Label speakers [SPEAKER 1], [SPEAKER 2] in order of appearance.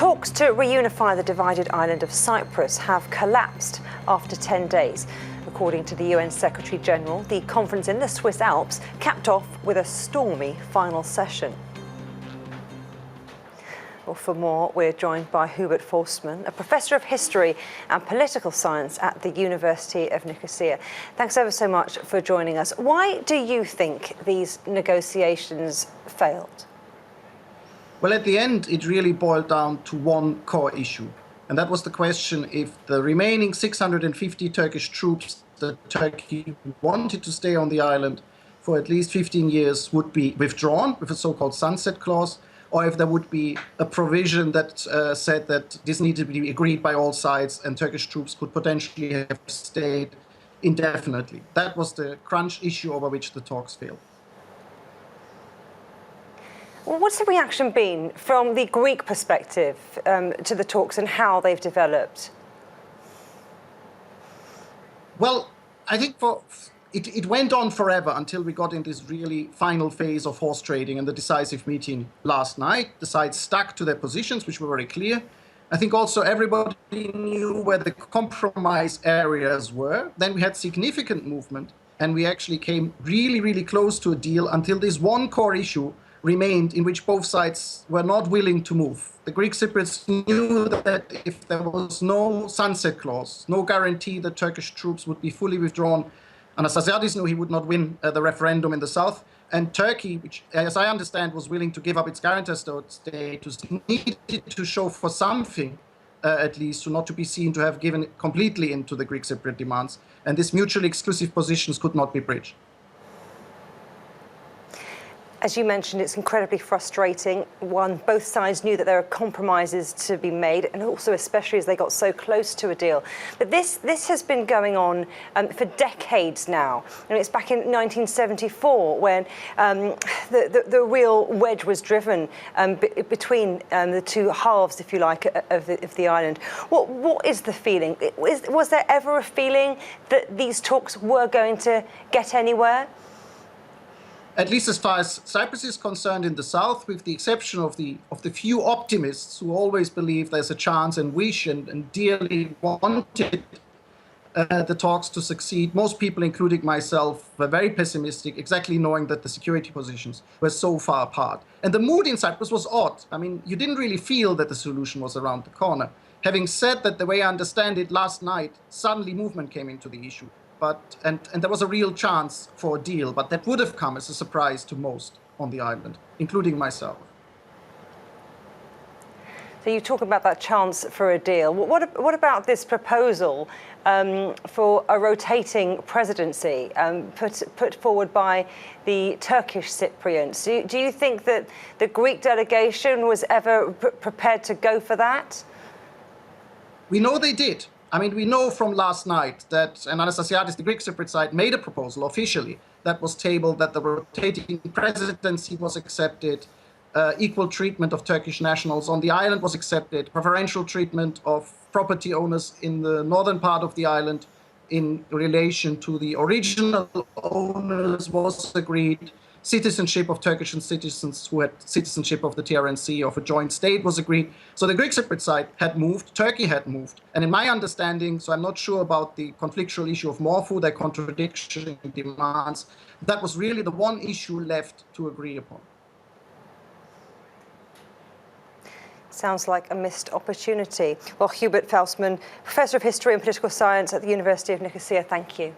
[SPEAKER 1] Talks to reunify the divided island of Cyprus have collapsed after 10 days. According to the UN Secretary-General, the conference in the Swiss Alps capped off with a stormy final session. Well, for more, we're joined by Hubert Faustmann, a professor of history and political science at the University of Nicosia. Thanks ever so much for joining us. Why do you think these negotiations failed?
[SPEAKER 2] Well, at the end, it really boiled down to one core issue. And that was the question if the remaining 650 Turkish troops that Turkey wanted to stay on the island for at least 15 years would be withdrawn with a so-called sunset clause, or if there would be a provision that said that this needed to be agreed by all sides and Turkish troops could potentially have stayed indefinitely. That was the crunch issue over which the talks failed.
[SPEAKER 1] Well, what's the reaction been from the Greek perspective to the talks and how they've developed?
[SPEAKER 2] Well, I think it went on forever until we got in this really final phase of horse trading and the decisive meeting last night. The sides stuck to their positions, which were very clear. I think also everybody knew where the compromise areas were. Then we had significant movement, and we actually came really, really close to a deal until this one core issue remained in which both sides were not willing to move. The Greek Cypriots knew that if there was no sunset clause, no guarantee that Turkish troops would be fully withdrawn, Anastasiadis knew he would not win the referendum in the south. And Turkey, which, as I understand, was willing to give up its guarantor status, needed to show for something, at least, not to be seen to have given completely into the Greek Cypriot demands. And these mutually exclusive positions could not be bridged.
[SPEAKER 1] As you mentioned, it's incredibly frustrating. Both sides knew that there are compromises to be made, and also especially as they got so close to a deal. But this has been going on for decades now. And it's back in 1974 when the real wedge was driven between the two halves, if you like, of the island. What is the feeling? Was there ever a feeling that these talks were going to get anywhere?
[SPEAKER 2] At least as far as Cyprus is concerned in the south, with the exception of the few optimists who always believe there's a chance and wish and dearly wanted the talks to succeed, most people, including myself, were very pessimistic, exactly knowing that the security positions were so far apart. And the mood in Cyprus was odd. I mean, you didn't really feel that the solution was around the corner. Having said that, the way I understand it, last night, suddenly movement came into the issue. And there was a real chance for a deal, but that would have come as a surprise to most on the island, including myself.
[SPEAKER 1] So you talk about that chance for a deal. What about this proposal for a rotating presidency put forward by the Turkish Cypriots? Do you think that the Greek delegation was ever prepared to go for that?
[SPEAKER 2] We know they did. I mean, we know from last night that Anastasiadis, the Greek Cypriot side, made a proposal officially that was tabled, that the rotating presidency was accepted, equal treatment of Turkish nationals on the island was accepted, preferential treatment of property owners in the northern part of the island in relation to the original owners was agreed. Citizenship of Turkish citizens who had citizenship of the TRNC of a joint state was agreed. So the Greek Cypriot side had moved, Turkey had moved. And in my understanding, so I'm not sure about the conflictual issue of Morphu, their contradiction demands, that was really the one issue left to agree upon.
[SPEAKER 1] Sounds like a missed opportunity. Well, Hubert Faustmann, Professor of History and Political Science at the University of Nicosia, thank you.